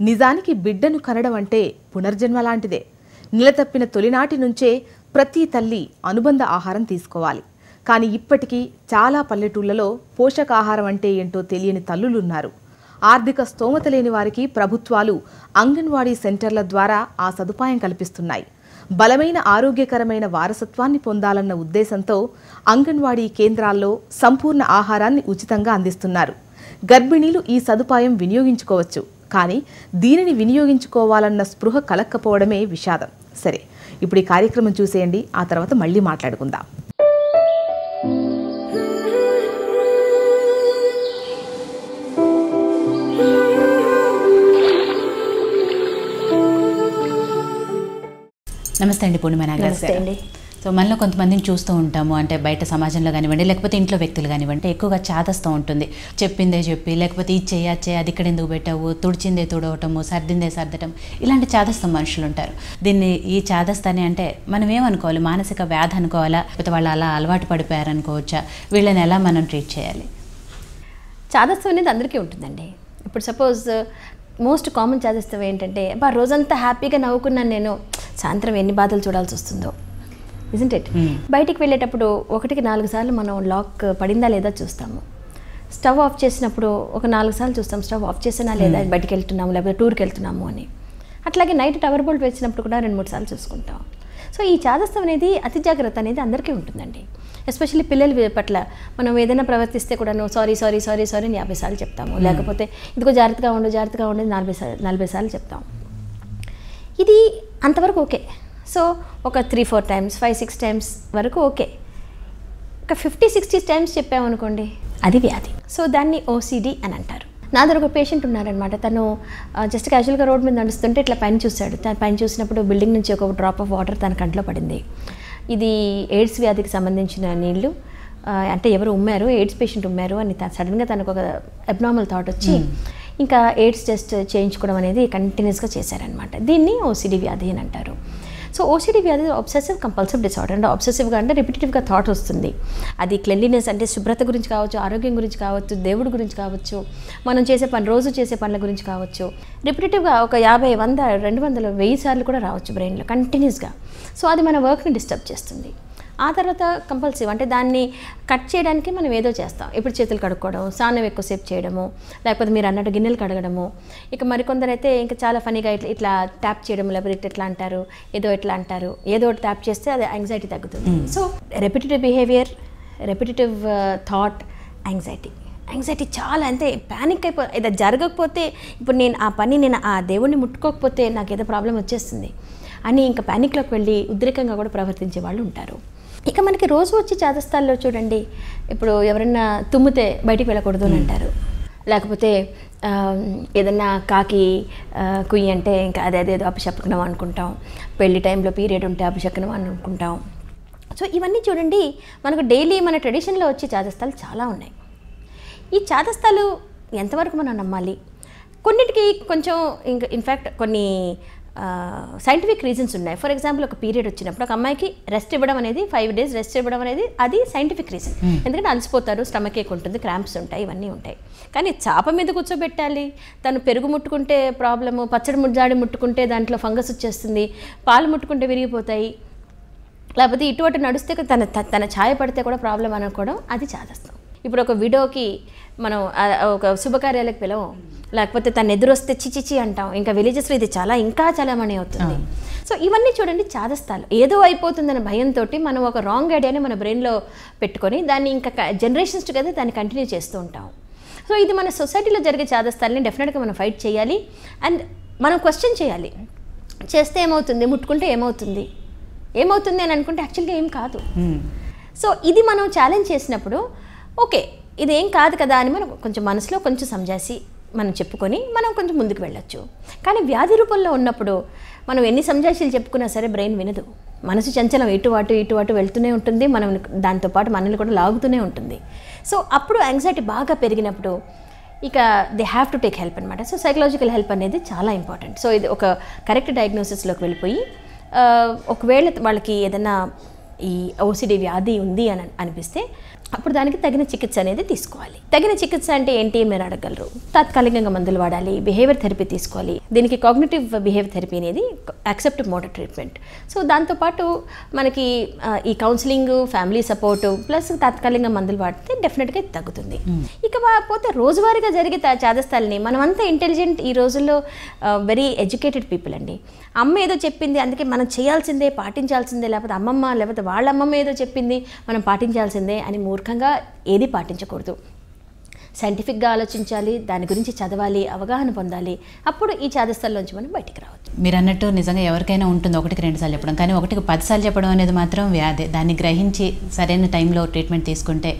నిజానికి బిడ్డను కనడం అంటే పునర్జన్మ లాంటిదే. నిలతప్పిన తొలినాటి నుంచే ప్రతి తల్లి అనుబంధ ఆహారం తీసుకోవాలి. కానీ ఇప్పటికీ చాలా పల్లెటూళ్లలో పోషకాహారం అంటే ఏంటో తెలియని తల్లులున్నారు. ఆర్థిక స్తోమత లేని వారికి ప్రభుత్వాలు అంగన్వాడీ సెంటర్ల ద్వారా ఆ సదుపాయం కల్పిస్తున్నాయి. బలమైన ఆరోగ్యకరమైన వారసత్వాన్ని పొందాలన్న ఉద్దేశంతో అంగన్వాడీ కేంద్రాల్లో సంపూర్ణ ఆహారాన్ని ఉచితంగా అందిస్తున్నారు. గర్భిణీలు ఈ సదుపాయం వినియోగించుకోవచ్చు. కానీ దీనిని వినియోగించుకోవాలన్న స్పృహ కలక్కపోవడమే విషాదం. సరే, ఇప్పుడు ఈ కార్యక్రమం చూసేయండి, ఆ తర్వాత మళ్ళీ మాట్లాడుకుందాం. నమస్తే అండి పూర్ణిమ నాగరాజు. సో మనలో కొంతమందిని చూస్తూ ఉంటాము, అంటే బయట సమాజంలో కానివ్వండి, లేకపోతే ఇంట్లో వ్యక్తులు కానివ్వండి, ఎక్కువగా చాదస్తూ ఉంటుంది. చెప్పిందే చెప్పి, లేకపోతే ఇది చేయ అది ఇక్కడ ఎందుకు పెట్టావు, తుడిచిందే తుడవటము, సర్దిందే సర్దటం, ఇలాంటి చాదస్తం మనుషులు ఉంటారు. ఈ చాదస్తాన్ని అంటే మనం ఏమనుకోవాలి? మానసిక వ్యాధి అనుకోవాలా, లేకపోతే వాళ్ళు అలా అలవాటు పడిపోయారనుకోవచ్చా? వీళ్ళని ఎలా మనం ట్రీట్ చేయాలి? చాదస్తం అనేది అందరికీ ఉంటుందండి. ఇప్పుడు సపోజ్ మోస్ట్ కామన్ చాదస్తం ఏంటంటే, రోజంతా హ్యాపీగా నవ్వుకున్నాను, నేను సాయంత్రం ఎన్ని బాధలు చూడాల్సి వస్తుందో. Isn't it? బయటికి వెళ్ళేటప్పుడు 1కి 4 సార్లు మనం లాక్ పడిందా లేదా చూస్తాము. స్టవ్ ఆఫ్ చేసినప్పుడు ఒక 4 సార్లు చూస్తాం, స్టవ్ ఆఫ్ చేసినా లేదా, బయటికి వెళ్తున్నాము లేకపోతే టూర్కి వెళ్తున్నాము అని. అట్లాగే నైట్ టవర్ బోల్ట్ వేసినప్పుడు కూడా 2-3 సార్లు చూసుకుంటాం. సో ఈ చాదస్తం అనేది, అతి జాగ్రత్త అనేది అందరికీ ఉంటుందండి. ఎస్పెషల్లీ పిల్లల పట్ల మనం ఏదైనా ప్రవర్తిస్తే కూడా సారీ సారీ సారీ సారీ అని 50 సార్లు చెప్తాము. లేకపోతే ఇదిగో జాగ్రత్తగా ఉండు 40 సార్లు చెప్తాం. ఇది అంతవరకు ఓకే. సో ఒక 3-4 టైమ్స్ 5-6 టైమ్స్ వరకు ఓకే. ఒక 50-60 టైమ్స్ చెప్పామనుకోండి, అది వ్యాధి. సో దాన్ని OCD అని అంటారు. నా దగ్గర ఒక పేషెంట్ ఉన్నారనమాట. తను జస్ట్ క్యాజువల్గా రోడ్ మీద నడుస్తుంటే ఇట్లా పైన చూశాడు. తను పైన చూసినప్పుడు బిల్డింగ్ నుంచి ఒక డ్రాప్ ఆఫ్ వాటర్ తన కంట్లో పడింది. ఇది ఎయిడ్స్ వ్యాధికి సంబంధించిన నీళ్లు, అంటే ఎవరు ఉమ్మారు, ఎయిడ్స్ పేషెంట్ ఉమ్మారు అని సడన్గా తనకు ఒక అబ్నార్మల్ థాట్ వచ్చి ఇంకా ఎయిడ్స్ టెస్ట్ చేయించుకోవడం అనేది కంటిన్యూస్గా చేశారనమాట. దీన్ని OCD వ్యాధి అని అంటారు. సో OCD వ్యాధి అబ్సెసివ్ కంపల్సివ్ డిసార్డర్. అంటే అబ్సెసివ్గా అంటే రిపిటేటివ్గా థాట్ వస్తుంది. అది క్లెన్లీనెస్ అంటే శుభ్రత గురించి కావచ్చు, ఆరోగ్యం గురించి కావచ్చు, దేవుడి గురించి కావచ్చు, మనం చేసే పని, రోజు చేసే పనుల గురించి కావచ్చు. రిపిటేటివ్గా ఒక 50, 100, 200, 1000 సార్లు కూడా రావచ్చు బ్రెయిన్లో కంటిన్యూస్గా. సో అది మన వర్క్ని డిస్టర్బ్ చేస్తుంది. ఆ తర్వాత కంపల్సివ్ అంటే దాన్ని కట్ చేయడానికి మనం ఏదో చేస్తాం. ఇప్పుడు చేతులు కడుక్కోవడం, స్నానం ఎక్కువసేపు చేయడము, లేకపోతే మీరు అన్నట్టు గిన్నెలు కడగడము. ఇక మరికొందరు అయితే ఇంకా చాలా ఫనీగా ఇట్లా ట్యాప్ చేయడం, లేకపోతే ఇట్లా అంటారు, ఏదో ఒకటి ట్యాప్ చేస్తే అది యాంగ్జైటీ తగ్గుతుంది. So repetitive behaviour, repetitive thought, anxiety చాలా అంతే. ప్యానిక్ ఇది జరగకపోతే, ఇప్పుడు నేను ఆ దేవుణ్ణి ముట్టుకోకపోతే నాకు ఏదో ప్రాబ్లం వచ్చేస్తుంది అని ఇంకా ప్యానిక్లోకి వెళ్ళి ఉద్రేకంగా కూడా ప్రవర్తించే వాళ్ళు ఉంటారు. ఇక మనకి రోజు వచ్చి చాదస్తాల్లో చూడండి, ఇప్పుడు ఎవరైనా తుమ్మితే బయటికి వెళ్ళకూడదు అని అంటారు. లేకపోతే ఏదన్నా కాకి కుయ్యి అంటే ఇంకా అదేదో అపశకునం అనుకుంటాం. పెళ్లి టైంలో పీరియడ్ ఉంటే అపశకునం అని అనుకుంటాం. సో ఇవన్నీ చూడండి, మనకు డైలీ మన ట్రెడిషన్లో వచ్చే చాదస్తాలు చాలా ఉన్నాయి. ఈ చాదస్తాలు ఎంతవరకు మనం నమ్మాలి? కొన్నిటికి కొంచెం ఇంకా ఇన్ఫ్యాక్ట్ కొన్ని సైంటిఫిక్ రీజన్స్ ఉన్నాయి. ఫర్ ఎగ్జాంపుల్, ఒక పీరియడ్ వచ్చినప్పుడు ఒక అమ్మాయికి రెస్ట్ ఇవ్వడం అనేది 5 days రెస్ట్ ఇవ్వడం అనేది అది సైంటిఫిక్ రీజన్. ఎందుకంటే అలసిపోతారు, స్టమక్ ఏక్ ఉంటుంది, క్రాంప్స్ ఉంటాయి, ఇవన్నీ ఉంటాయి. కానీ చాప మీద కూర్చోబెట్టాలి, తను పెరుగు ముట్టుకుంటే ప్రాబ్లము, పచ్చడి ముడ్జాడి ముట్టుకుంటే దాంట్లో ఫంగస్ వచ్చేస్తుంది, పాలు ముట్టుకుంటే విరిగిపోతాయి, లేకపోతే ఇటువంటి నడిస్తే తన ఛాయ పడితే కూడా ప్రాబ్లం అనుకోవడం అది చాదస్తం. ఇప్పుడు ఒక విడోకి మనం ఒక శుభకార్యాలకు పిలవం, లేకపోతే తను ఎదురొస్తే చిచిచి అంటాం. ఇంకా విలేజెస్లో ఇది ఇంకా చాలామణి అవుతుంది. సో ఇవన్నీ చూడండి చాదస్తాలు. ఏదో అయిపోతుందన్న భయంతో మనం ఒక రాంగ్ ఐడియాని మన బ్రెయిన్లో పెట్టుకొని దాన్ని ఇంకా జనరేషన్స్ టుగెదర్ దాన్ని కంటిన్యూ చేస్తూ ఉంటాం. సో ఇది మన సొసైటీలో జరిగే చాదస్తాలని డెఫినెట్గా మనం ఫైట్ చేయాలి. అండ్ మనం క్వశ్చన్ చేయాలి, చేస్తే ఏమవుతుంది, ముట్టుకుంటే ఏమవుతుంది అని అనుకుంటే యాక్చువల్గా ఏం కాదు. సో ఇది మనం ఛాలెంజ్ చేసినప్పుడు ఓకే ఇదేం కాదు కదా అని మనం కొంచెం మనసులో కొంచెం సంజాసి మనం చెప్పుకొని మనం కొంచెం ముందుకు వెళ్ళొచ్చు. కానీ వ్యాధి రూపంలో ఉన్నప్పుడు మనం ఎన్ని సంజాషీలు చెప్పుకున్నా సరే బ్రెయిన్ వినదు. మనసు చంచలం ఇటు అటు వెళ్తూనే ఉంటుంది, మనం దాంతోపాటు మనల్ని కూడా లాగుతూనే ఉంటుంది. సో అప్పుడు యాంగ్జైటీ బాగా పెరిగినప్పుడు ఇక they have to take help అనమాట. సో సైకలాజికల్ హెల్ప్ అనేది చాలా ఇంపార్టెంట్. సో ఇది ఒక కరెక్ట్ డయాగ్నోసిస్లోకి వెళ్ళిపోయి ఒకవేళ వాళ్ళకి ఏదైనా ఈ ఓసిడి వ్యాధి ఉంది అని అనిపిస్తే అప్పుడు దానికి తగిన చికిత్స అనేది తీసుకోవాలి. తగిన చికిత్స అంటే ఏంటి మీరు అడగలరు. తాత్కాలికంగా మందులు వాడాలి, బిహేవియర్ థెరపీ తీసుకోవాలి. దీనికి కాగ్నిటివ్ బిహేవియర్ థెరపీ అనేది యాక్సెప్టివ్ మోడ్ ట్రీట్మెంట్. సో దాంతోపాటు మనకి ఈ కౌన్సిలింగ్, ఫ్యామిలీ సపోర్టు ప్లస్ తాత్కాలికంగా మందులు వాడితే డెఫినెట్గా తగ్గుతుంది. ఇక పోతే రోజువారీగా జరిగే చాదస్తాలని మనమంతా ఇంటెలిజెంట్ ఈ రోజుల్లో, వెరీ ఎడ్యుకేటెడ్ పీపుల్ అండి. అమ్మ ఏదో చెప్పింది అందుకే మనం చేయాల్సిందే, పాటించాల్సిందే, లేకపోతే అమ్మమ్మ లేకపోతే వాళ్ళ అమ్మమ్మ ఏదో చెప్పింది మనం పాటించాల్సిందే అని మూర్ఖంగా ఏది పాటించకూడదు. సైంటిఫిక్గా ఆలోచించాలి, దాని గురించి చదవాలి, అవగాహన పొందాలి. అప్పుడు ఈ చాదస్తాల్లోంచి మనం బయటికి రావచ్చు. మీరు అన్నట్టు నిజంగా ఎవరికైనా ఉంటుంది 1-2 సార్లు చెప్పడం, కానీ 1-10 సార్లు చెప్పడం అనేది మాత్రం వ్యాధి. దాన్ని గ్రహించి సరైన టైంలో ట్రీట్మెంట్ తీసుకుంటే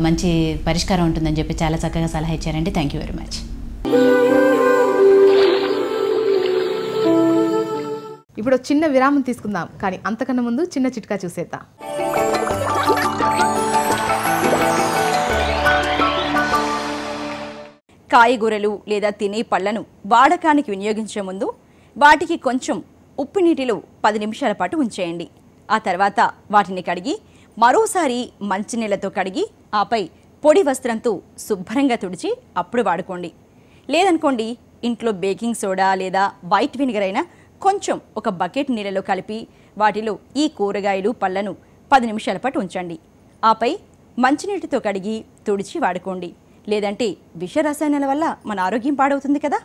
మంచి పరిష్కారం ఉంటుందని చెప్పి చాలా చక్కగా సలహా ఇచ్చారండి. Thank you very much. ఇప్పుడు చిన్న విరామం తీసుకుందాం, కానీ అంతకన్నా ముందు చిన్న చిట్కా చూసేద్దాం. కాయగూరలు లేదా తినే పళ్లను వాడకానికి వినియోగించే ముందు వాటికి కొంచెం ఉప్పు నీటిలో 10 నిమిషాల పాటు ఉంచేయండి. ఆ తర్వాత వాటిని కడిగి మరోసారి మంచినీళ్ళతో కడిగి ఆపై పొడి వస్త్రంతో శుభ్రంగా తుడిచి అప్పుడు వాడుకోండి. లేదనుకోండి, ఇంట్లో బేకింగ్ సోడా లేదా వైట్ వినిగర్ అయినా కొంచెం ఒక బకెట్ నీళ్ళలో కలిపి వాటిలో ఈ కూరగాయలు పళ్లను 10 నిమిషాల పాటు ఉంచండి. ఆపై మంచినీటితో కడిగి తుడిచి వాడుకోండి. లేదంటే విష రసాయనాల వల్ల మన ఆరోగ్యం పాడవుతుంది కదా.